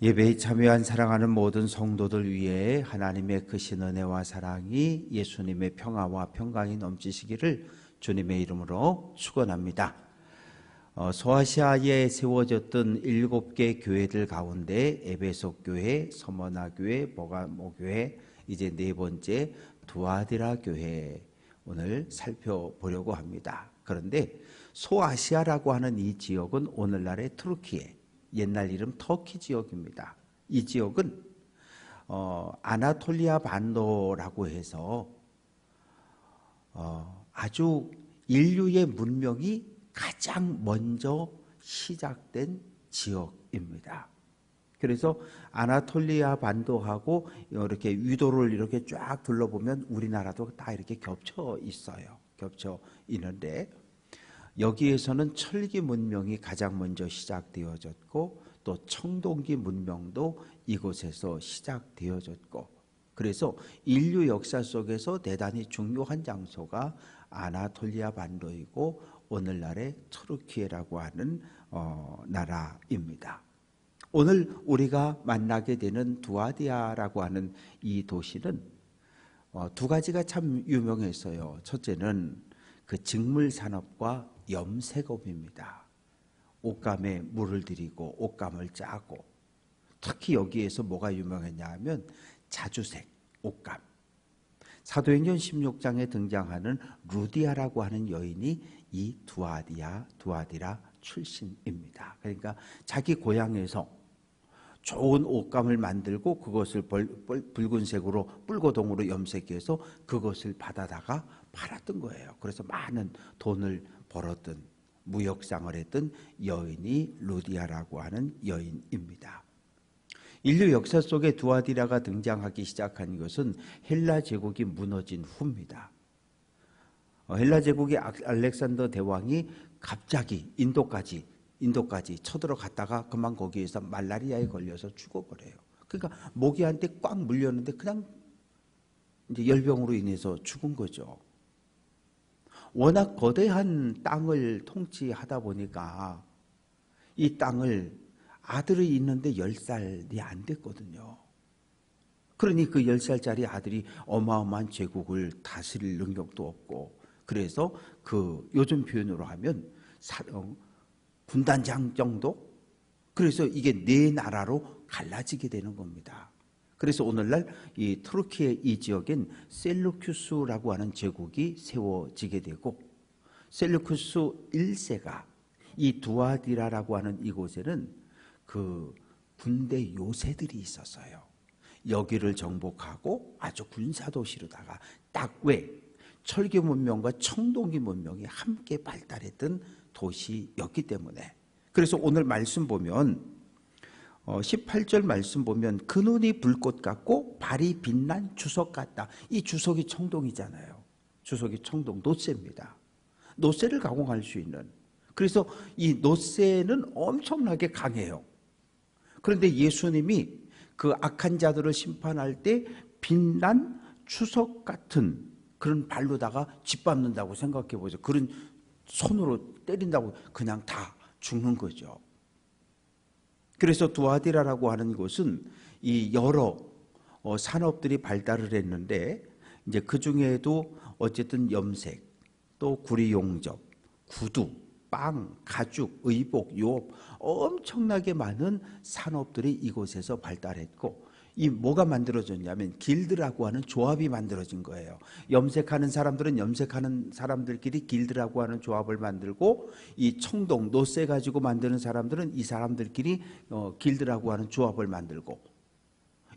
예배에 참여한 사랑하는 모든 성도들 위해 하나님의 크신 은혜와 사랑이 예수님의 평화와 평강이 넘치시기를 주님의 이름으로 축원합니다. 소아시아에 세워졌던 7개 교회들 가운데 에베소 교회, 서머나 교회, 버가모 교회, 이제 네 번째 두아디라 교회 오늘 살펴보려고 합니다. 그런데 소아시아라고 하는 이 지역은 오늘날의 투르키에, 옛날 이름 터키 지역입니다. 이 지역은 아나톨리아 반도라고 해서 아주 인류의 문명이 가장 먼저 시작된 지역입니다. 그래서 아나톨리아 반도하고 이렇게 위도를 이렇게 쫙 둘러보면 우리나라도 다 이렇게 겹쳐 있어요. 겹쳐 있는데 여기에서는 철기 문명이 가장 먼저 시작되어졌고 또 청동기 문명도 이곳에서 시작되어졌고, 그래서 인류 역사 속에서 대단히 중요한 장소가 아나톨리아 반도이고 오늘날의 터르키예라고 하는 나라입니다. 오늘 우리가 만나게 되는 두아디아라고 하는 이 도시는 두 가지가 참 유명했어요. 첫째는 그 직물 산업과 염색업입니다. 옷감에 물을 들이고 옷감을 짜고, 특히 여기에서 뭐가 유명했냐 하면 자주색, 옷감. 사도행전 16장에 등장하는 루디아라고 하는 여인이 이 두아디라 출신입니다. 그러니까 자기 고향에서 좋은 옷감을 만들고 그것을 붉은색으로 뿔고동으로 염색해서 그것을 받아다가 팔았던 거예요. 그래서 많은 돈을 벌었던, 무역상을 했던 여인이 루디아라고 하는 여인입니다. 인류 역사 속에 두아디라가 등장하기 시작한 것은 헬라 제국이 무너진 후입니다. 헬라 제국의 알렉산더 대왕이 갑자기 인도까지 쳐들어갔다가 그만 거기에서 말라리아에 걸려서 죽어버려요. 그러니까 모기한테 꽉 물렸는데 그냥 이제 열병으로 인해서 죽은 거죠. 워낙 거대한 땅을 통치하다 보니까 이 땅을 아들이 있는데 10살이 안 됐거든요. 그러니 그 10살짜리 아들이 어마어마한 제국을 다스릴 능력도 없고, 그래서 그 요즘 표현으로 하면 군단장 정도? 그래서 이게 네 나라로 갈라지게 되는 겁니다. 그래서 오늘날 이 터키의 이 지역엔 셀루큐스라고 하는 제국이 세워지게 되고, 셀루큐스 1세가 이 두아디라라고 하는 이곳에는 그 군대 요새들이 있었어요. 여기를 정복하고 아주 군사도시로다가 딱 왜 철기 문명과 청동기 문명이 함께 발달했던 도시였기 때문에. 그래서 오늘 말씀 보면 18절 말씀 보면 그 눈이 불꽃 같고 발이 빛난 주석 같다. 이 주석이 청동이잖아요. 주석이 청동, 노쇠입니다. 노쇠를 가공할 수 있는. 그래서 이 노쇠는 엄청나게 강해요. 그런데 예수님이 그 악한 자들을 심판할 때 빛난 주석 같은 그런 발로다가 짓밟는다고 생각해 보죠. 그런 손으로 때린다고 그냥 다 죽는 거죠. 그래서 두아디라라고 하는 곳은 이 여러 산업들이 발달을 했는데, 이제 그 중에도 어쨌든 염색, 또 구리 용접, 구두, 빵, 가죽, 의복, 유업, 엄청나게 많은 산업들이 이곳에서 발달했고, 이 뭐가 만들어졌냐면 길드라고 하는 조합이 만들어진 거예요. 염색하는 사람들은 염색하는 사람들끼리 길드라고 하는 조합을 만들고, 이 청동, 노쇠 가지고 만드는 사람들은 이 사람들끼리 길드라고 하는 조합을 만들고,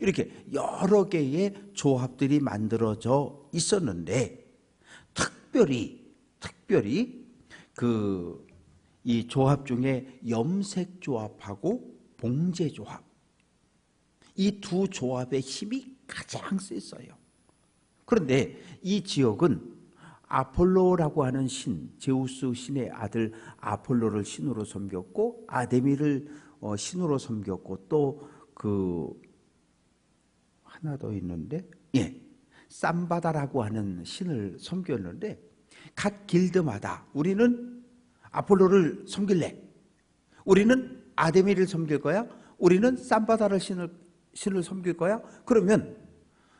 이렇게 여러 개의 조합들이 만들어져 있었는데, 특별히 이 조합 중에 염색 조합하고 봉제 조합, 이 두 조합의 힘이 가장 셌어요. 그런데 이 지역은 아폴로라고 하는 신, 제우스 신의 아들 아폴로를 신으로 섬겼고, 아데미를 신으로 섬겼고, 또 그 하나 더 있는데, 삼바다라고 하는 신을 섬겼는데, 각 길드마다 우리는 아폴로를 섬길래, 우리는 아데미를 섬길 거야, 우리는 쌈바다를 신을 섬길 거야? 그러면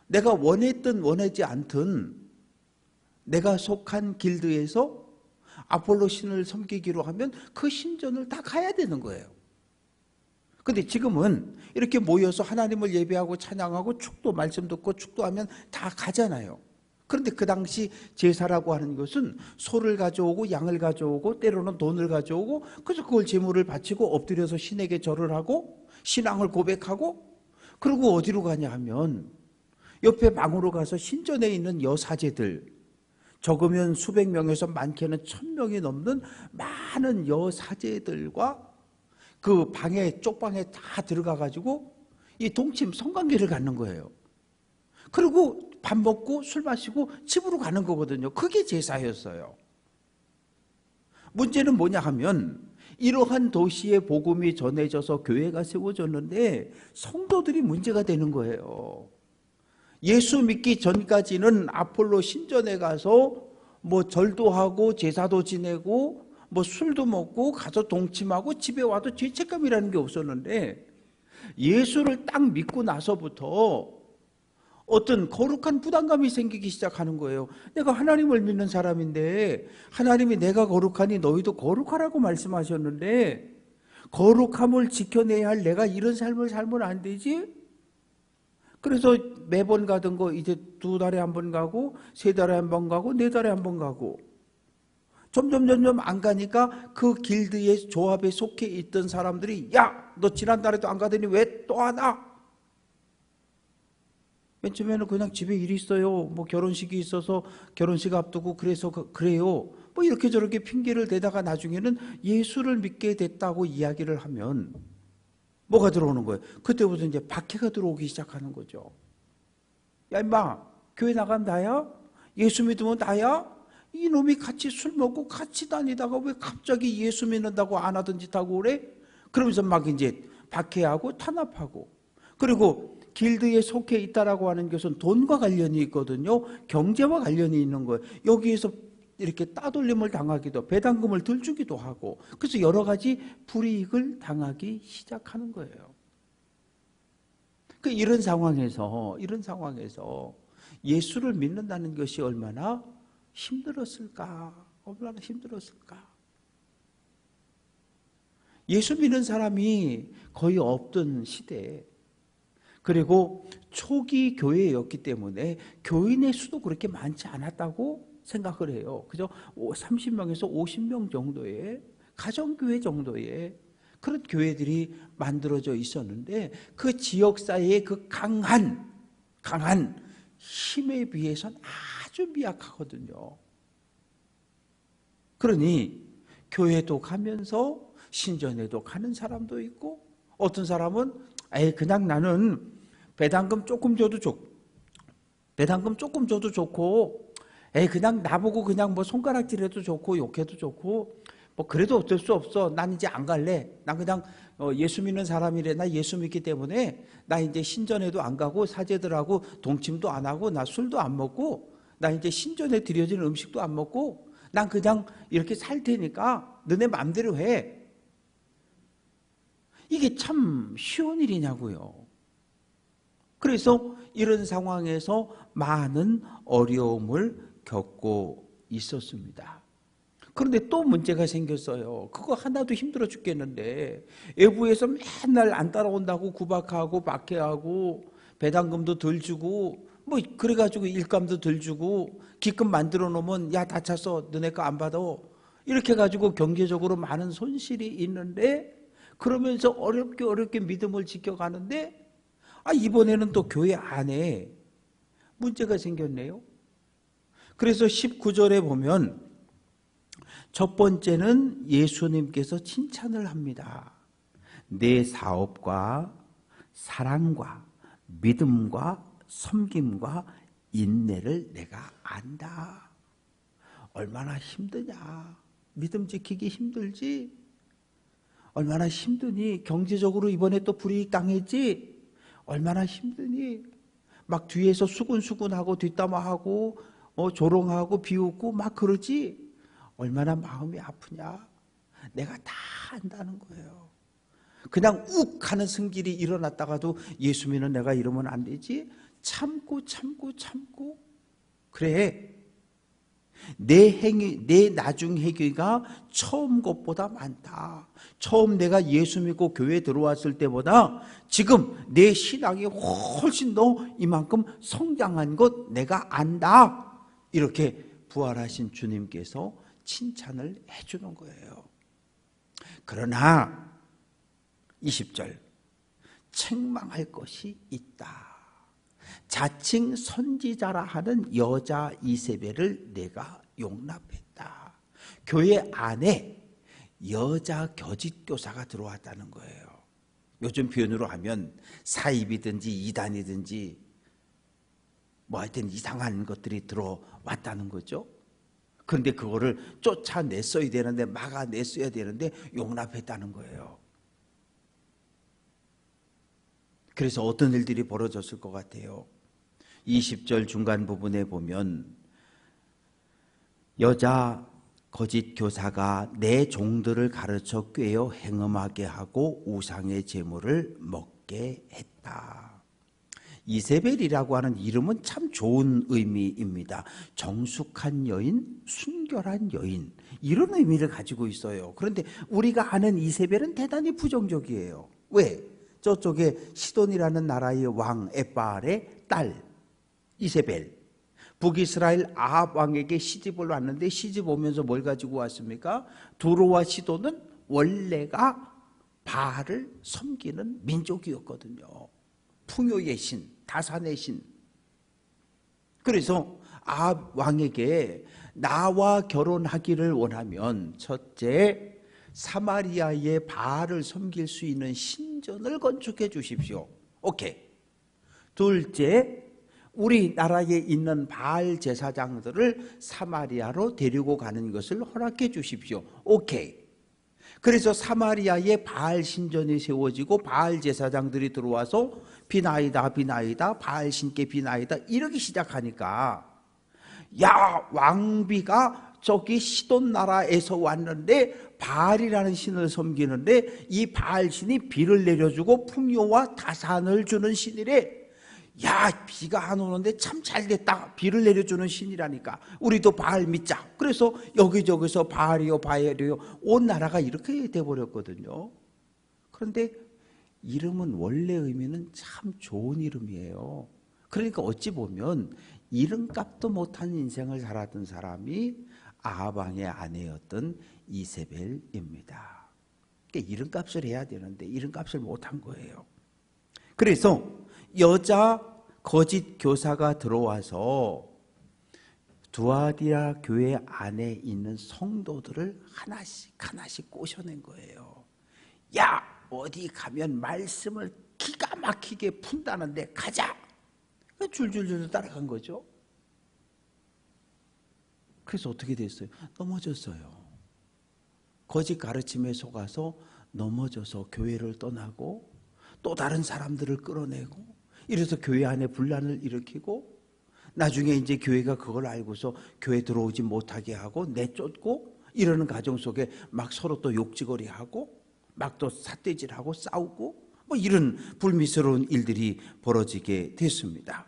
내가 원했든 원하지 않든 내가 속한 길드에서 아폴로 신을 섬기기로 하면 그 신전을 다 가야 되는 거예요. 근데 지금은 이렇게 모여서 하나님을 예배하고 찬양하고 축도 말씀 듣고 축도하면 다 가잖아요. 그런데 그 당시 제사라고 하는 것은 소를 가져오고 양을 가져오고 때로는 돈을 가져오고 그래서 그걸 제물을 바치고 엎드려서 신에게 절을 하고 신앙을 고백하고 그리고 어디로 가냐 하면 옆에 방으로 가서 신전에 있는 여사제들, 적으면 수백 명에서 많게는 1000명이 넘는 많은 여사제들과 그 방에 쪽방에 다 들어가 가지고 이 동침 성관계를 갖는 거예요. 그리고 밥 먹고 술 마시고 집으로 가는 거거든요. 그게 제사였어요. 문제는 뭐냐 하면 이러한 도시의 복음이 전해져서 교회가 세워졌는데 성도들이 문제가 되는 거예요. 예수 믿기 전까지는 아폴로 신전에 가서 뭐 절도 하고 제사도 지내고 뭐 술도 먹고 가서 동침하고 집에 와도 죄책감이라는 게 없었는데 예수를 딱 믿고 나서부터 어떤 거룩한 부담감이 생기기 시작하는 거예요. 내가 하나님을 믿는 사람인데 하나님이 내가 거룩하니 너희도 거룩하라고 말씀하셨는데 거룩함을 지켜내야 할 내가 이런 삶을 살면 안 되지? 그래서 매번 가던 거 이제 2달에 한 번 가고 3달에 한 번 가고 4달에 한 번 가고 점점 안 가니까 그 길드의 조합에 속해 있던 사람들이 야, 너 지난달에도 안 가더니 왜 또 하나? 맨 처음에는 그냥 집에 일이 있어요. 뭐 결혼식이 있어서 결혼식 앞두고 그래서 그래요. 뭐 이렇게 저렇게 핑계를 대다가 나중에는 예수를 믿게 됐다고 이야기를 하면 뭐가 들어오는 거예요? 그때부터 이제 박해가 들어오기 시작하는 거죠. 야 임마, 교회 나가면 나야? 예수 믿으면 나야? 이놈이 같이 술 먹고 같이 다니다가 왜 갑자기 예수 믿는다고 안 하던 짓 하고 그래? 그러면서 막 이제 박해하고 탄압하고 그리고 길드에 속해 있다라고 하는 것은 돈과 관련이 있거든요. 경제와 관련이 있는 거예요. 여기에서 이렇게 따돌림을 당하기도 배당금을 덜 주기도 하고 그래서 여러 가지 불이익을 당하기 시작하는 거예요. 이런 상황에서 예수를 믿는다는 것이 얼마나 힘들었을까? 얼마나 힘들었을까? 예수 믿는 사람이 거의 없던 시대에 그리고 초기 교회였기 때문에 교인의 수도 그렇게 많지 않았다고 생각을 해요. 그죠? 30명에서 50명 정도의 가정교회 정도의 그런 교회들이 만들어져 있었는데 그 지역사회의 그 강한 힘에 비해서는 아주 미약하거든요. 그러니 교회도 가면서 신전에도 가는 사람도 있고 어떤 사람은 그냥 나는 배당금 조금 줘도 좋고 그냥 나보고 그냥 뭐 손가락질해도 좋고 욕해도 좋고 뭐 그래도 어쩔 수 없어. 난 이제 안 갈래. 난 그냥 예수 믿는 사람이래. 나 예수 믿기 때문에 나 이제 신전에도 안 가고 사제들하고 동침도 안 하고 나 술도 안 먹고 나 이제 신전에 드려지는 음식도 안 먹고 난 그냥 이렇게 살 테니까 너네 마음대로 해. 이게 참 쉬운 일이냐고요. 그래서 이런 상황에서 많은 어려움을 겪고 있었습니다. 그런데 또 문제가 생겼어요. 그거 하나도 힘들어 죽겠는데 외부에서 맨날 안 따라온다고 구박하고 박해하고 배당금도 덜 주고 뭐 그래가지고 일감도 덜 주고 기껏 만들어 놓으면 야 다쳤어 너네 거 안 받아 이렇게 가지고 경제적으로 많은 손실이 있는데 그러면서 어렵게 믿음을 지켜가는데 이번에는 또 교회 안에 문제가 생겼네요. 그래서 19절에 보면 첫 번째는 예수님께서 칭찬을 합니다. 내 사업과 사랑과 믿음과 섬김과 인내를 내가 안다. 얼마나 힘드냐. 믿음 지키기 힘들지. 얼마나 힘드니. 경제적으로 이번에 또 불이익 당했지. 얼마나 힘드니. 막 뒤에서 수군수군하고 뒷담화하고 조롱하고 비웃고 막 그러지. 얼마나 마음이 아프냐. 내가 다 안다는 거예요. 그냥 욱 하는 승질이 일어났다가도 예수 믿는 내가 이러면 안 되지. 참고 그래. 내 나중 해결가 처음 것보다 많다. 처음 내가 예수 믿고 교회에 들어왔을 때보다 지금 내 신앙이 훨씬 더 이만큼 성장한 것 내가 안다. 이렇게 부활하신 주님께서 칭찬을 해주는 거예요. 그러나 20절, 책망할 것이 있다. 자칭 선지자라 하는 여자 이세벨을 내가 용납했다. 교회 안에 여자 거짓교사가 들어왔다는 거예요. 요즘 표현으로 하면 사입이든지 이단이든지 뭐 하여튼 이상한 것들이 들어왔다는 거죠. 그런데 그거를 쫓아냈어야 되는데, 막아냈어야 되는데 용납했다는 거예요. 그래서 어떤 일들이 벌어졌을 것 같아요. 20절 중간 부분에 보면 여자 거짓 교사가 내 종들을 가르쳐 꿰어 행음하게 하고 우상의 제물을 먹게 했다. 이세벨이라고 하는 이름은 참 좋은 의미입니다. 정숙한 여인, 순결한 여인, 이런 의미를 가지고 있어요. 그런데 우리가 아는 이세벨은 대단히 부정적이에요. 왜? 저쪽에 시돈이라는 나라의 왕 에발의 딸 이세벨, 북이스라엘 아합 왕에게 시집을 왔는데 시집 오면서 뭘 가지고 왔습니까? 두로와 시돈은 원래가 바알을 섬기는 민족이었거든요. 풍요의 신, 다산의 신. 그래서 아합 왕에게 나와 결혼하기를 원하면 첫째, 사마리아의 바알을 섬길 수 있는 신전을 건축해 주십시오. 오케이. 둘째, 우리나라에 있는 바알 제사장들을 사마리아로 데리고 가는 것을 허락해 주십시오. 오케이. 그래서 사마리아에 바알 신전이 세워지고 바알 제사장들이 들어와서 비나이다 비나이다 바알 신께 비나이다 이러기 시작하니까, 야, 왕비가 저기 시돈 나라에서 왔는데 바알이라는 신을 섬기는데 이 바알 신이 비를 내려주고 풍요와 다산을 주는 신이래. 야, 비가 안 오는데 참 잘됐다. 비를 내려주는 신이라니까 우리도 바알 믿자. 그래서 여기저기서 바알이요 바알이요 온 나라가 이렇게 돼버렸거든요. 그런데 이름은 원래 의미는 참 좋은 이름이에요. 그러니까 어찌 보면 이름값도 못한 인생을 살았던 사람이 아합 왕의 아내였던 이세벨입니다. 그러니까 이름값을 해야 되는데 이름값을 못한 거예요. 그래서 여자 거짓 교사가 들어와서 두아디라 교회 안에 있는 성도들을 하나씩 꼬셔낸 거예요. 야, 어디 가면 말씀을 기가 막히게 푼다는데 가자. 줄줄줄 따라간 거죠. 그래서 어떻게 됐어요? 넘어졌어요. 거짓 가르침에 속아서 넘어져서 교회를 떠나고 또 다른 사람들을 끌어내고, 이래서 교회 안에 분란을 일으키고, 나중에 이제 교회가 그걸 알고서 교회 들어오지 못하게 하고 내쫓고, 이러는 가정 속에 막 서로 또 욕지거리하고 막 또 삿대질하고 싸우고 뭐 이런 불미스러운 일들이 벌어지게 됐습니다.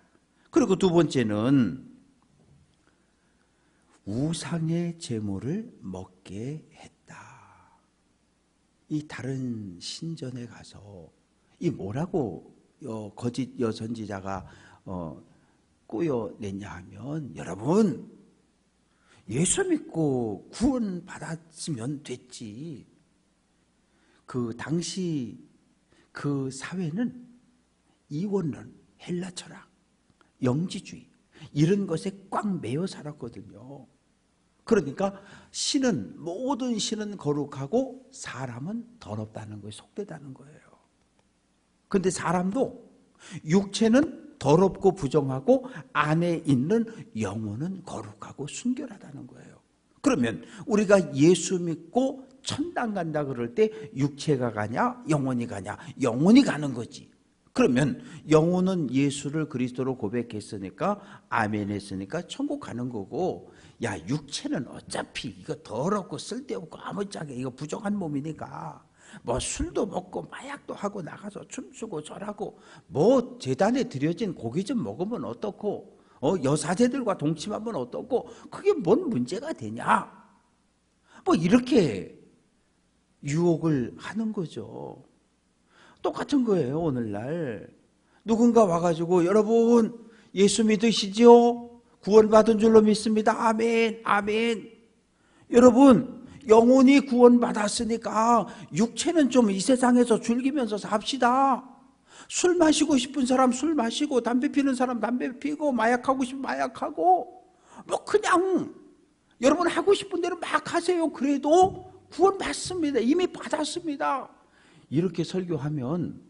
그리고 두 번째는 우상의 제물을 먹게 했다. 이 다른 신전에 가서 이 뭐라고 거짓 여선지자가 꾸며냈냐 하면, 여러분 예수 믿고 구원 받았으면 됐지. 그 당시 그 사회는 이원론, 헬라 철학, 영지주의 이런 것에 꽉 매여 살았거든요. 그러니까 신은, 모든 신은 거룩하고 사람은 더럽다는 거예요. 속되다는 거예요. 그런데 사람도 육체는 더럽고 부정하고 안에 있는 영혼은 거룩하고 순결하다는 거예요. 그러면 우리가 예수 믿고 천당 간다 그럴 때 육체가 가냐 영혼이 가냐? 영혼이 가는 거지. 그러면 영혼은 예수를 그리스도로 고백했으니까, 아멘 했으니까 천국 가는 거고, 야, 육체는 어차피 이거 더럽고 쓸데없고 아무짝에 이거 부정한 몸이니까 뭐 술도 먹고 마약도 하고 나가서 춤추고 절하고 뭐 제단에 드려진 고기 좀 먹으면 어떻고 여사제들과 동침하면 어떻고 그게 뭔 문제가 되냐? 뭐 이렇게 유혹을 하는 거죠. 똑같은 거예요. 오늘날 누군가 와가지고 여러분 예수 믿으시지요? 구원받은 줄로 믿습니다. 아멘, 아멘. 여러분 영혼이 구원받았으니까 육체는 좀 이 세상에서 즐기면서 삽시다. 술 마시고 싶은 사람 술 마시고 담배 피는 사람 담배 피고 마약하고 싶으면 마약하고 뭐 그냥 여러분 하고 싶은 대로 막 하세요. 그래도 구원받습니다. 이미 받았습니다. 이렇게 설교하면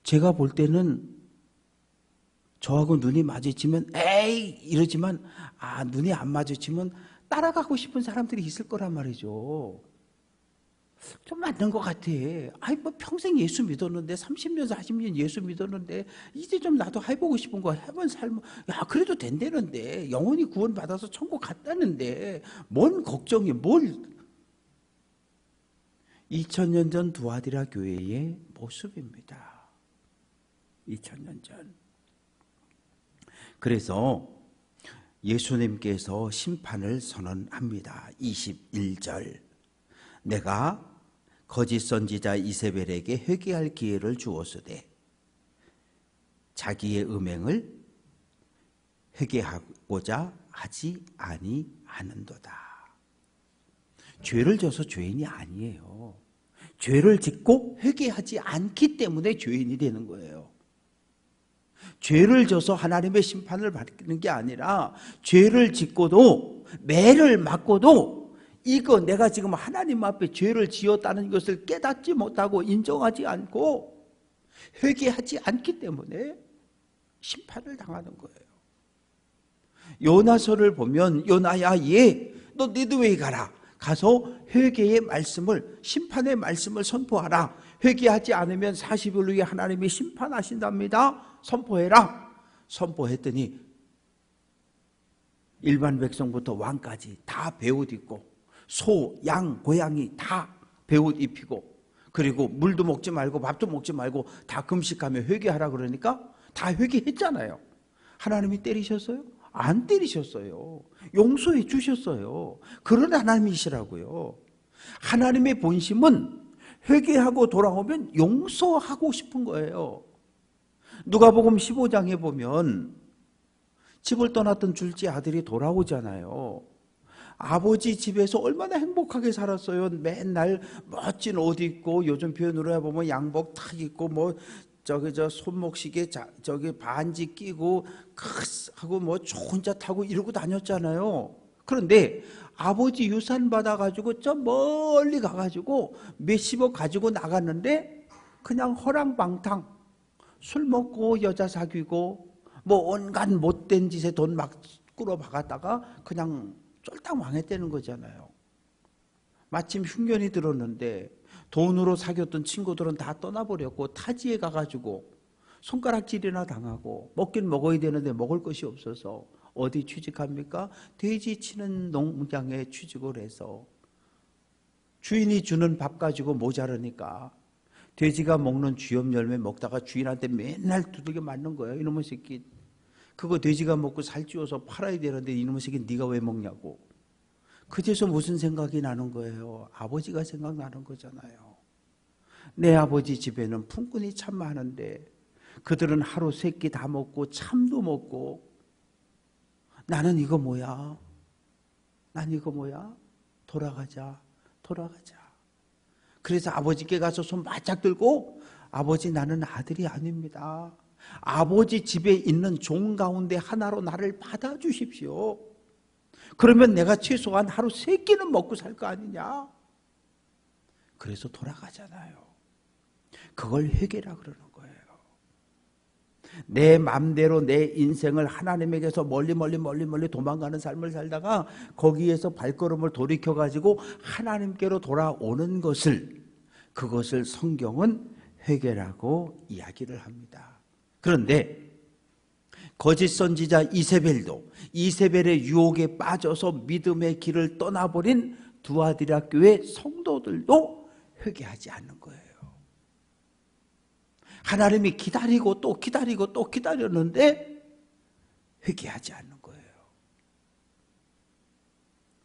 제가 볼 때는 저하고 눈이 마주치면 에이 이러지만 눈이 안 마주치면 따라가고 싶은 사람들이 있을 거란 말이죠. 좀 맞는 것 같아. 뭐 평생 예수 믿었는데 30년 40년 예수 믿었는데 이제 좀 나도 해보고 싶은 거 해본 삶 그래도 된다는데 영혼이 구원받아서 천국 갔다는데 뭔 걱정이 뭘 2000년 전 두아디라 교회의 모습입니다. 2000년 전. 그래서 예수님께서 심판을 선언합니다. 21절. 내가 거짓 선지자 이세벨에게 회개할 기회를 주었으되 자기의 음행을 회개하고자 하지 아니하는도다. 죄를 져서 죄인이 아니에요. 죄를 짓고 회개하지 않기 때문에 죄인이 되는 거예요. 죄를 져서 하나님의 심판을 받는 게 아니라 죄를 짓고도 매를 맞고도 이거 내가 지금 하나님 앞에 죄를 지었다는 것을 깨닫지 못하고 인정하지 않고 회개하지 않기 때문에 심판을 당하는 거예요. 요나서를 보면 요나야 너 니느웨에 가라. 가서 회개의 말씀을 심판의 말씀을 선포하라. 회개하지 않으면 40일 후에 하나님이 심판하신답니다. 선포해라. 선포했더니 일반 백성부터 왕까지 다 베옷 입고 소, 양, 고양이 다 베옷 입히고 그리고 물도 먹지 말고 밥도 먹지 말고 다 금식하며 회개하라 그러니까 다 회개했잖아요. 하나님이 때리셨어요? 안 때리셨어요. 용서해 주셨어요. 그런 하나님이시라고요. 하나님의 본심은 회개하고 돌아오면 용서하고 싶은 거예요. 누가복음 15장에 보면 집을 떠났던 둘째 아들이 돌아오잖아요. 아버지 집에서 얼마나 행복하게 살았어요. 맨날 멋진 옷 입고 요즘 표현으로 해보면 양복 탁 입고 뭐 손목시계 반지 끼고 하고 뭐 좋은 차 타고 이러고 다녔잖아요. 그런데 아버지 유산 받아가지고 저 멀리 가가지고 몇십억 가지고 나갔는데 그냥 허랑방탕 술 먹고 여자 사귀고 뭐 온갖 못된 짓에 돈 막 끌어박았다가 그냥 쫄딱 망했다는 거잖아요. 마침 흉년이 들었는데 돈으로 사귀었던 친구들은 다 떠나버렸고 타지에 가가지고 손가락질이나 당하고 먹긴 먹어야 되는데 먹을 것이 없어서 어디 취직합니까? 돼지 치는 농장에 취직을 해서 주인이 주는 밥 가지고 모자르니까 돼지가 먹는 쥐염 열매 먹다가 주인한테 맨날 두들겨 맞는 거예요. 이놈의 새끼 그거 돼지가 먹고 살찌워서 팔아야 되는데 이놈의 새끼 네가 왜 먹냐고. 그제서 무슨 생각이 나는 거예요? 아버지가 생각나는 거잖아요. 내 아버지 집에는 품꾼이 참 많은데 그들은 하루 세 끼 다 먹고 참도 먹고 나는 이거 뭐야? 난 이거 뭐야? 돌아가자. 그래서 아버지께 가서 손 바짝 들고 아버지 나는 아들이 아닙니다. 아버지 집에 있는 종 가운데 하나로 나를 받아주십시오. 그러면 내가 최소한 하루 세 끼는 먹고 살 거 아니냐? 그래서 돌아가잖아요. 그걸 회개라 그러는 거예요. 내 맘대로 내 인생을 하나님에게서 멀리 도망가는 삶을 살다가 거기에서 발걸음을 돌이켜가지고 하나님께로 돌아오는 그것을 성경은 회개라고 이야기를 합니다. 그런데 거짓 선지자 이세벨도 이세벨의 유혹에 빠져서 믿음의 길을 떠나버린 두아디라 교회 성도들도 회개하지 않는 거예요. 하나님이 기다리고 또 기다리고 또 기다렸는데 회개하지 않는 거예요.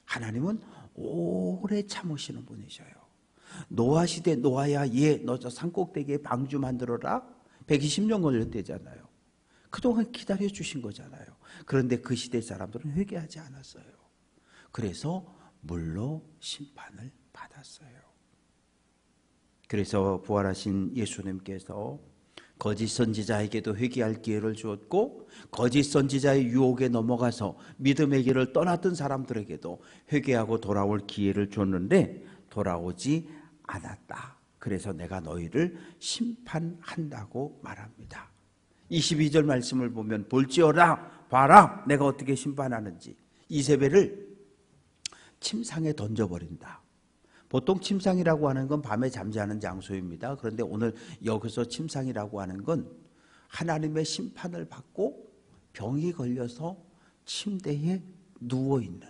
하나님은 오래 참으시는 분이셔요. 노아 시대 노아야 너 저 산꼭대기에 방주 만들어라 120년 걸렸대잖아요. 그동안 기다려 주신 거잖아요. 그런데 그 시대 사람들은 회개하지 않았어요. 그래서 물로 심판을 받았어요. 그래서 부활하신 예수님께서 거짓 선지자에게도 회개할 기회를 주었고 거짓 선지자의 유혹에 넘어가서 믿음의 길을 떠났던 사람들에게도 회개하고 돌아올 기회를 줬는데 돌아오지 않았다. 그래서 내가 너희를 심판한다고 말합니다. 22절 말씀을 보면 볼지어다 봐라 내가 어떻게 심판하는지. 이세벨을 침상에 던져버린다. 보통 침상이라고 하는 건 밤에 잠자는 장소입니다. 그런데 오늘 여기서 침상이라고 하는 건 하나님의 심판을 받고 병이 걸려서 침대에 누워있는,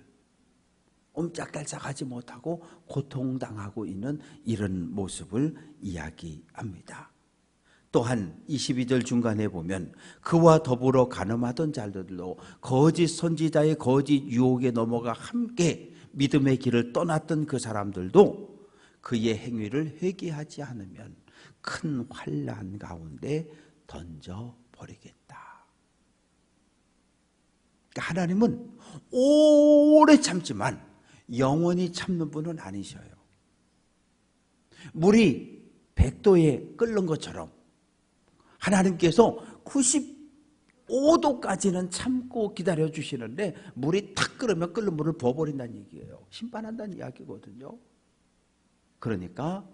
옴짝달싹하지 못하고 고통당하고 있는 이런 모습을 이야기합니다. 또한 22절 중간에 보면 그와 더불어 간음하던 자들도 거짓 선지자의 거짓 유혹에 넘어가 함께 믿음의 길을 떠났던 그 사람들도 그의 행위를 회개하지 않으면 큰 환난 가운데 던져버리겠다. 그러니까 하나님은 오래 참지만 영원히 참는 분은 아니셔요. 물이 100도에 끓는 것처럼 하나님께서 95도까지는 참고 기다려주시는데 물이 탁 끓으면 끓는 물을 부어버린다는 얘기예요. 심판한다는 이야기거든요. 그러니까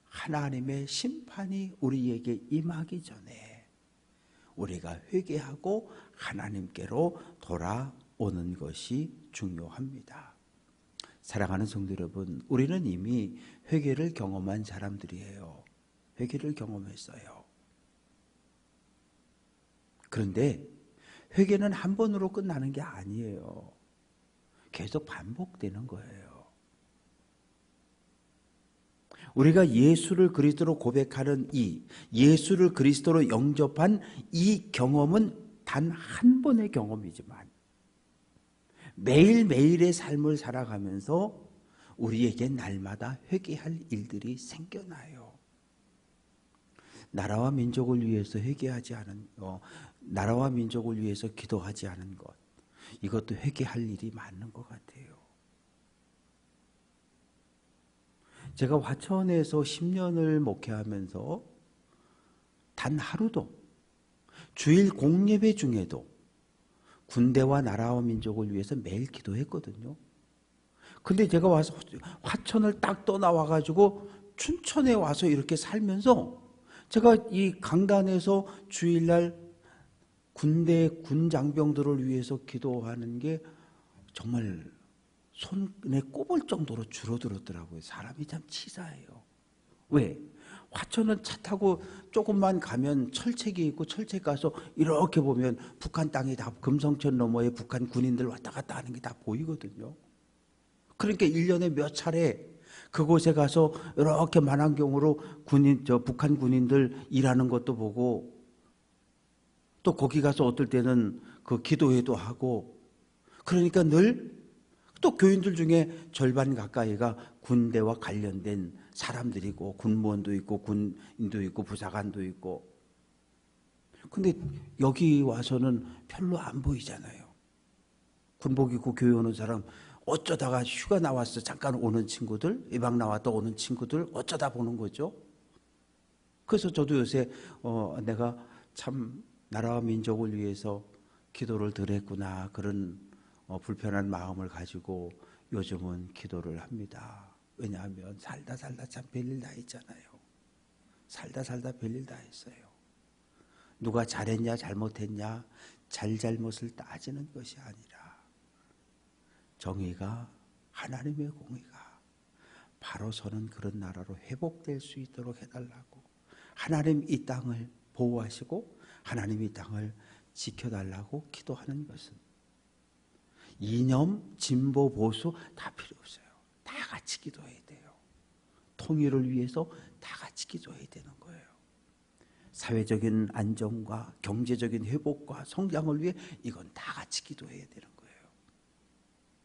하나님의 심판이 우리에게 임하기 전에 우리가 회개하고 하나님께로 돌아오는 것이 중요합니다. 사랑하는 성도 여러분, 우리는 이미 회개를 경험한 사람들이에요. 회개를 경험했어요. 그런데 회개는 한 번으로 끝나는 게 아니에요. 계속 반복되는 거예요. 우리가 예수를 그리스도로 고백하는 예수를 그리스도로 영접한 이 경험은 단 한 번의 경험이지만 매일매일의 삶을 살아가면서 우리에게 날마다 회개할 일들이 생겨나요. 나라와 민족을 위해서 회개하지 않은 것, 나라와 민족을 위해서 기도하지 않은 것, 이것도 회개할 일이 많은 것 같아요. 제가 화천에서 10년을 목회하면서 단 하루도 주일 공예배 중에도 군대와 나라와 민족을 위해서 매일 기도했거든요. 근데 제가 와서 화천을 딱 떠나와가지고 춘천에 와서 이렇게 살면서 제가 이 강단에서 주일날 군대 군 장병들을 위해서 기도하는 게 정말 손에 꼽을 정도로 줄어들었더라고요. 사람이 참 치사해요. 왜? 화천은 차 타고 조금만 가면 철책이 있고 철책 가서 이렇게 보면 북한 땅이 다 금성천 너머에 북한 군인들 왔다 갔다 하는 게 다 보이거든요. 그러니까 1년에 몇 차례 그곳에 가서 이렇게 만안경으로 북한 군인들 일하는 것도 보고 또 거기 가서 어떨 때는 그 기도회도 하고 그러니까 늘 또 교인들 중에 절반 가까이가 군대와 관련된 사람들이고 군무원도 있고 군인도 있고 부사관도 있고 근데 여기 와서는 별로 안 보이잖아요. 군복 입고 교회 오는 사람 어쩌다가 휴가 나왔어 잠깐 오는 친구들 외박 나왔다 오는 친구들 어쩌다 보는 거죠. 그래서 저도 요새 내가 참 나라와 민족을 위해서 기도를 덜 했구나 그런 불편한 마음을 가지고 요즘은 기도를 합니다. 왜냐하면 살다 참 별일 다 했잖아요. 살다 별일 다 했어요. 누가 잘했냐 잘못했냐 잘못을 따지는 것이 아니라 정의가 하나님의 공의가 바로 서는 그런 나라로 회복될 수 있도록 해달라고 하나님 이 땅을 보호하시고 하나님 이 땅을 지켜달라고 기도하는 것은 이념, 진보, 보수 다 필요 없어요. 다 같이 기도해야 돼요. 통일을 위해서 다 같이 기도해야 되는 거예요. 사회적인 안정과 경제적인 회복과 성장을 위해 이건 다 같이 기도해야 되는 거예요.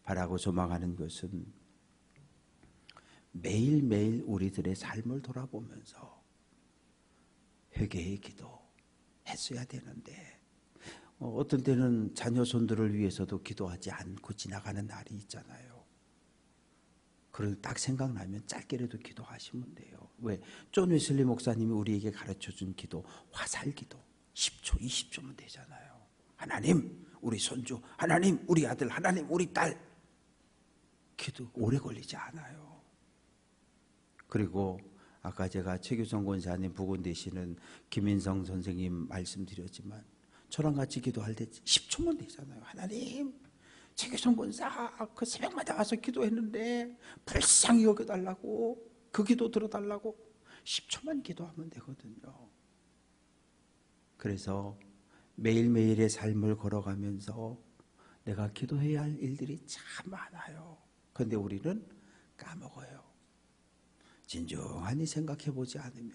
바라고 소망하는 것은 매일매일 우리들의 삶을 돌아보면서 회개의 기도 했어야 되는데 어떤 때는 자녀손들을 위해서도 기도하지 않고 지나가는 날이 있잖아요. 그걸 딱 생각나면 짧게라도 기도하시면 돼요. 왜? 존 웨슬리 목사님이 우리에게 가르쳐준 기도, 화살기도 10초, 20초면 되잖아요. 하나님, 우리 손주, 하나님, 우리 아들, 하나님, 우리 딸. 기도 오래 걸리지 않아요. 그리고 아까 제가 최규성 권사님 부군 되시는 김인성 선생님 말씀드렸지만 저랑 같이 기도할 때 10초면 되잖아요. 하나님, 최규성 권사 그 새벽마다 와서 기도했는데 불쌍히 여겨달라고, 그 기도 들어달라고 10초만 기도하면 되거든요. 그래서 매일매일의 삶을 걸어가면서 내가 기도해야 할 일들이 참 많아요. 그런데 우리는 까먹어요. 진정하니 생각해 보지 않으면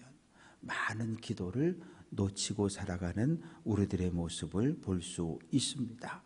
많은 기도를 놓치고 살아가는 우리들의 모습을 볼 수 있습니다.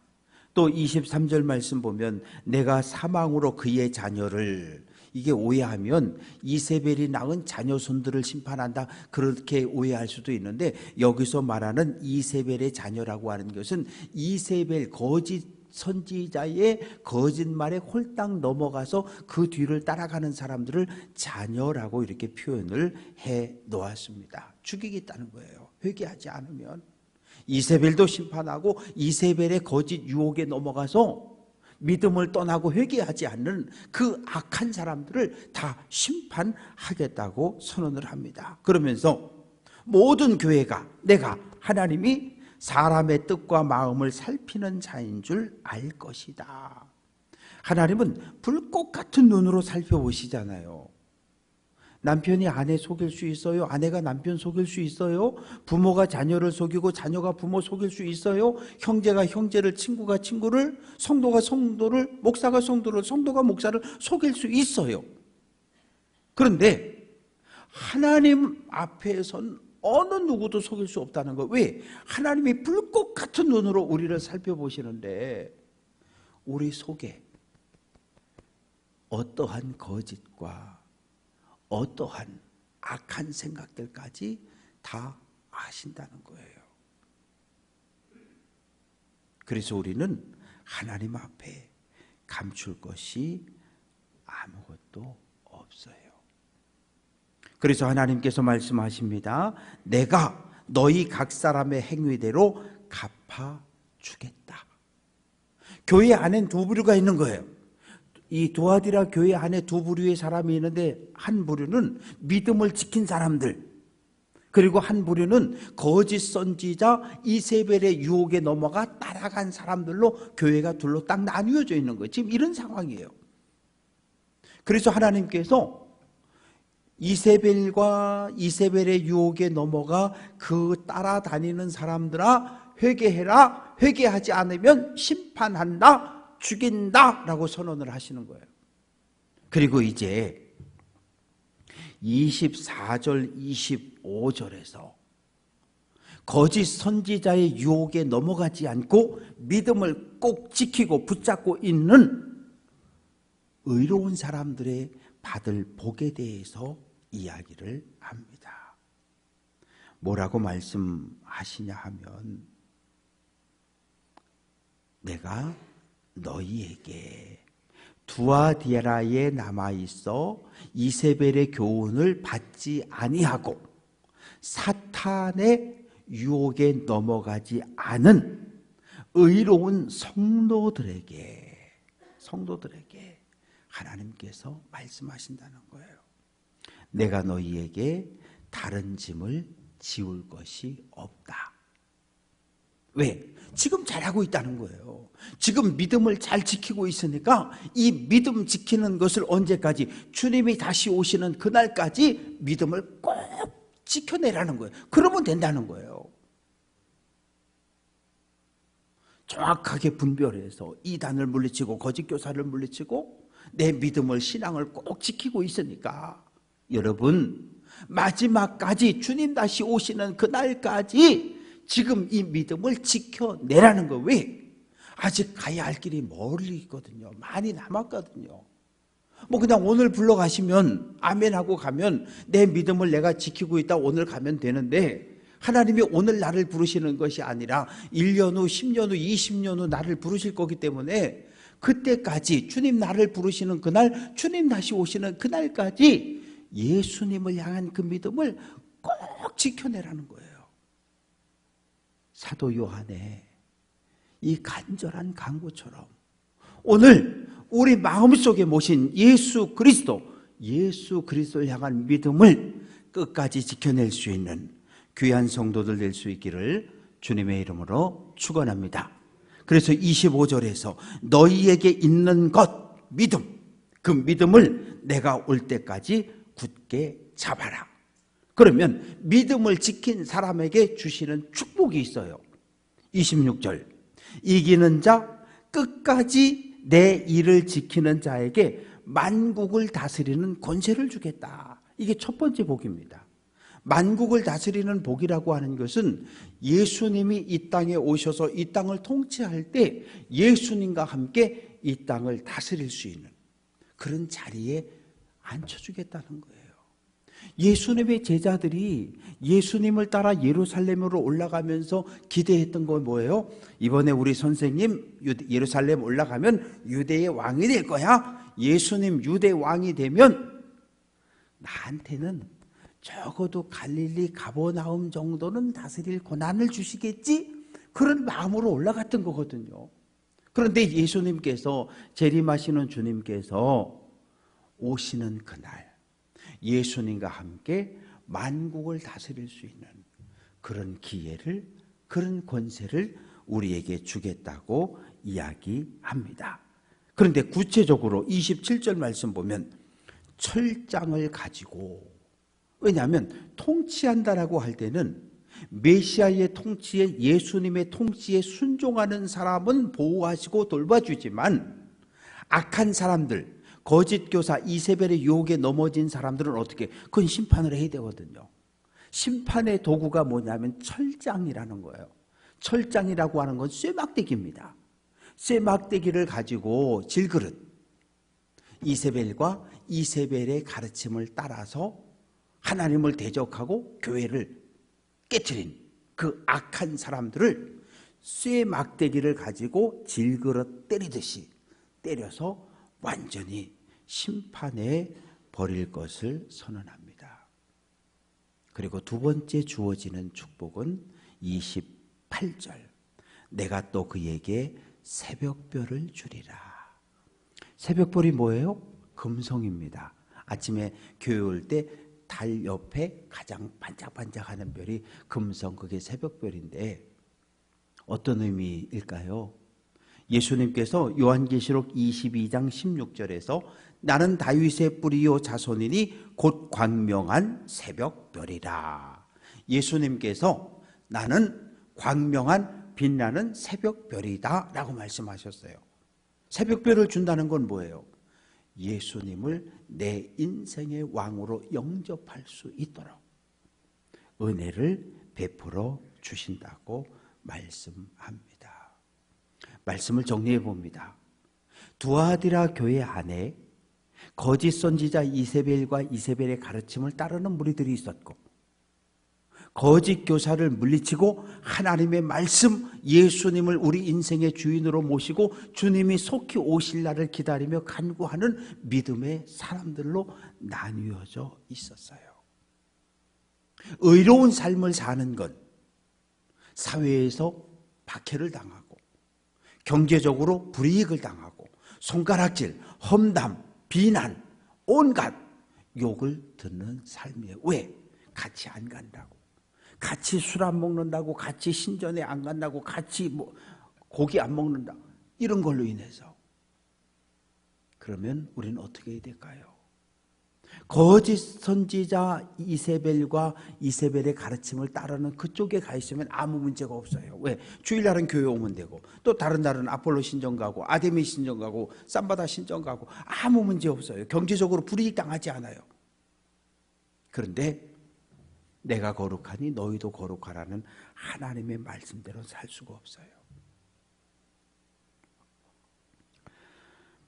또 23절 말씀 보면 내가 사망으로 그의 자녀를, 이게 오해하면 이세벨이 낳은 자녀손들을 심판한다 그렇게 오해할 수도 있는데 여기서 말하는 이세벨의 자녀라고 하는 것은 이세벨 거짓 선지자의 거짓말에 홀딱 넘어가서 그 뒤를 따라가는 사람들을 자녀라고 이렇게 표현을 해 놓았습니다. 죽이겠다는 거예요. 회개하지 않으면. 이세벨도 심판하고 이세벨의 거짓 유혹에 넘어가서 믿음을 떠나고 회개하지 않는 그 악한 사람들을 다 심판하겠다고 선언을 합니다. 그러면서 모든 교회가 내가 하나님이 사람의 뜻과 마음을 살피는 자인 줄 알 것이다. 하나님은 불꽃 같은 눈으로 살펴보시잖아요. 남편이 아내 속일 수 있어요? 아내가 남편 속일 수 있어요? 부모가 자녀를 속이고 자녀가 부모 속일 수 있어요? 형제가 형제를, 친구가 친구를, 성도가 성도를, 목사가 성도를, 성도가 목사를 속일 수 있어요. 그런데 하나님 앞에선 어느 누구도 속일 수 없다는 거. 왜? 하나님이 불꽃 같은 눈으로 우리를 살펴보시는데 우리 속에 어떠한 거짓과 어떠한 악한 생각들까지 다 아신다는 거예요. 그래서 우리는 하나님 앞에 감출 것이 아무것도 없어요. 그래서 하나님께서 말씀하십니다. 내가 너희 각 사람의 행위대로 갚아주겠다. 교회 안엔 두 부류가 있는 거예요. 이 두아디라 교회 안에 두 부류의 사람이 있는데 한 부류는 믿음을 지킨 사람들, 그리고 한 부류는 거짓 선지자 이세벨의 유혹에 넘어가 따라간 사람들로 교회가 둘로 딱 나뉘어져 있는 거예요. 지금 이런 상황이에요. 그래서 하나님께서 이세벨과 이세벨의 유혹에 넘어가 그 따라다니는 사람들아 회개해라, 회개하지 않으면 심판한다, 죽인다 라고 선언을 하시는 거예요. 그리고 이제 24절 25절에서 거짓 선지자의 유혹에 넘어가지 않고 믿음을 꼭 지키고 붙잡고 있는 의로운 사람들의 받을 복에 대해서 이야기를 합니다. 뭐라고 말씀하시냐 하면 내가 너희에게 두아디라에 남아있어 이세벨의 교훈을 받지 아니하고 사탄의 유혹에 넘어가지 않은 의로운 성도들에게 하나님께서 말씀하신다는 거예요. 내가 너희에게 다른 짐을 지울 것이 없다. 왜? 지금 잘하고 있다는 거예요. 지금 믿음을 잘 지키고 있으니까 이 믿음 지키는 것을 언제까지? 주님이 다시 오시는 그날까지 믿음을 꼭 지켜내라는 거예요. 그러면 된다는 거예요. 정확하게 분별해서 이단을 물리치고 거짓 교사를 물리치고 내 믿음을, 신앙을 꼭 지키고 있으니까 여러분, 마지막까지 주님 다시 오시는 그날까지 지금 이 믿음을 지켜내라는 거. 왜? 아직 가야 할 길이 멀리 있거든요. 많이 남았거든요. 뭐 그냥 오늘 불러가시면 아멘하고 가면 내 믿음을 내가 지키고 있다 오늘 가면 되는데, 하나님이 오늘 나를 부르시는 것이 아니라 1년 후, 10년 후, 20년 후 나를 부르실 거기 때문에 그때까지 주님 나를 부르시는 그날, 주님 다시 오시는 그날까지 예수님을 향한 그 믿음을 꼭 지켜내라는 거예요. 사도 요한의 이 간절한 간구처럼 오늘 우리 마음속에 모신 예수 그리스도를 향한 믿음을 끝까지 지켜낼 수 있는 귀한 성도들 될 수 있기를 주님의 이름으로 축원합니다. 그래서 25절에서 너희에게 있는 것, 믿음, 그 믿음을 내가 올 때까지 굳게 잡아라. 그러면 믿음을 지킨 사람에게 주시는 축복이 있어요. 26절, 이기는 자, 끝까지 내 일을 지키는 자에게 만국을 다스리는 권세를 주겠다. 이게 첫 번째 복입니다. 만국을 다스리는 복이라고 하는 것은 예수님이 이 땅에 오셔서 이 땅을 통치할 때 예수님과 함께 이 땅을 다스릴 수 있는 그런 자리에 앉혀주겠다는 거예요. 예수님의 제자들이 예수님을 따라 예루살렘으로 올라가면서 기대했던 건 뭐예요? 이번에 우리 선생님 예루살렘 올라가면 유대의 왕이 될 거야. 예수님 유대 왕이 되면 나한테는 적어도 갈릴리 가버나움 정도는 다스릴 고난을 주시겠지? 그런 마음으로 올라갔던 거거든요. 그런데 예수님께서, 재림하시는 주님께서 오시는 그날 예수님과 함께 만국을 다스릴 수 있는 그런 기회를, 그런 권세를 우리에게 주겠다고 이야기합니다. 그런데 구체적으로 27절 말씀 보면 철장을 가지고, 왜냐하면 통치한다라고 할 때는 메시아의 통치에, 예수님의 통치에 순종하는 사람은 보호하시고 돌봐주지만 악한 사람들, 거짓 교사, 이세벨의 유혹에 넘어진 사람들은 어떻게? 그건 심판을 해야 되거든요. 심판의 도구가 뭐냐면 철장이라는 거예요. 철장이라고 하는 건 쇠막대기입니다. 쇠막대기를 가지고 질그릇, 이세벨과 이세벨의 가르침을 따라서 하나님을 대적하고 교회를 깨트린 그 악한 사람들을 쇠막대기를 가지고 질그릇 때리듯이 때려서 완전히 심판해 버릴 것을 선언합니다. 그리고 두 번째 주어지는 축복은 28절, 내가 또 그에게 새벽별을 주리라. 새벽별이 뭐예요? 금성입니다. 아침에 교회 올 때 달 옆에 가장 반짝반짝하는 별이 금성, 그게 새벽별인데 어떤 의미일까요? 예수님께서 요한계시록 22장 16절에서 나는 다윗의 뿌리요 자손이니 곧 광명한 새벽별이라. 예수님께서 나는 광명한 빛나는 새벽별이다 라고 말씀하셨어요. 새벽별을 준다는 건 뭐예요? 예수님을 내 인생의 왕으로 영접할 수 있도록 은혜를 베풀어 주신다고 말씀합니다. 말씀을 정리해 봅니다. 두아디라 교회 안에 거짓 선지자 이세벨과 이세벨의 가르침을 따르는 무리들이 있었고, 거짓 교사를 물리치고 하나님의 말씀, 예수님을 우리 인생의 주인으로 모시고 주님이 속히 오실 날을 기다리며 간구하는 믿음의 사람들로 나뉘어져 있었어요. 의로운 삶을 사는 건 사회에서 박해를 당하고 경제적으로 불이익을 당하고 손가락질, 험담, 비난, 온갖 욕을 듣는 삶이에요. 왜? 같이 안 간다고, 같이 술 안 먹는다고, 같이 신전에 안 간다고, 같이 고기 안 먹는다, 이런 걸로 인해서. 그러면 우리는 어떻게 해야 될까요? 거짓 선지자 이세벨과 이세벨의 가르침을 따르는 그쪽에 가 있으면 아무 문제가 없어요. 왜? 주일날은 교회 오면 되고, 또 다른 날은 아폴로 신전 가고, 아데미 신전 가고, 삼바다 신전 가고, 아무 문제 없어요. 경제적으로 불이익 당하지 않아요. 그런데 내가 거룩하니 너희도 거룩하라는 하나님의 말씀대로 살 수가 없어요.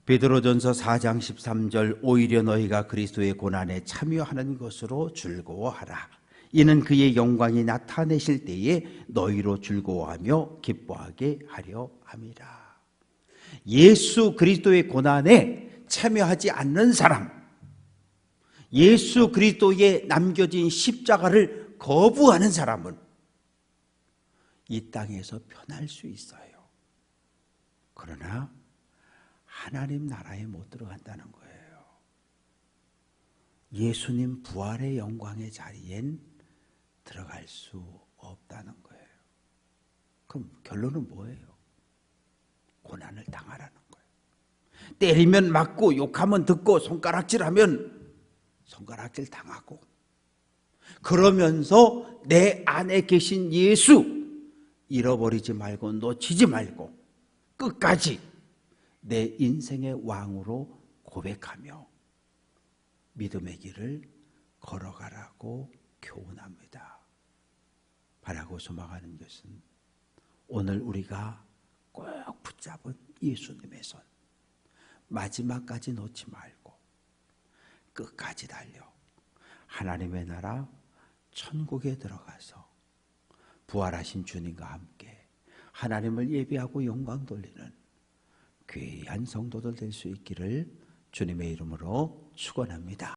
베드로전서 4장 13절 오히려 너희가 그리스도의 고난에 참여하는 것으로 즐거워하라. 이는 그의 영광이 나타내실 때에 너희로 즐거워하며 기뻐하게 하려 함이라. 예수 그리스도의 고난에 참여하지 않는 사람, 예수 그리스도에 남겨진 십자가를 거부하는 사람은 이 땅에서 편할 수 있어요. 그러나 하나님 나라에 못 들어간다는 거예요. 예수님 부활의 영광의 자리엔 들어갈 수 없다는 거예요. 그럼 결론은 뭐예요? 고난을 당하라는 거예요. 때리면 맞고 욕하면 듣고 손가락질하면 손가락질 당하고, 그러면서 내 안에 계신 예수 잃어버리지 말고 놓치지 말고 끝까지 내 인생의 왕으로 고백하며 믿음의 길을 걸어가라고 교훈합니다. 바라고 소망하는 것은 오늘 우리가 꼭 붙잡은 예수님의 손, 마지막까지 놓지 말고 끝까지 달려 하나님의 나라 천국에 들어가서 부활하신 주님과 함께 하나님을 예배하고 영광 돌리는 귀한 성도들 될 수 있기를 주님의 이름으로 축원합니다.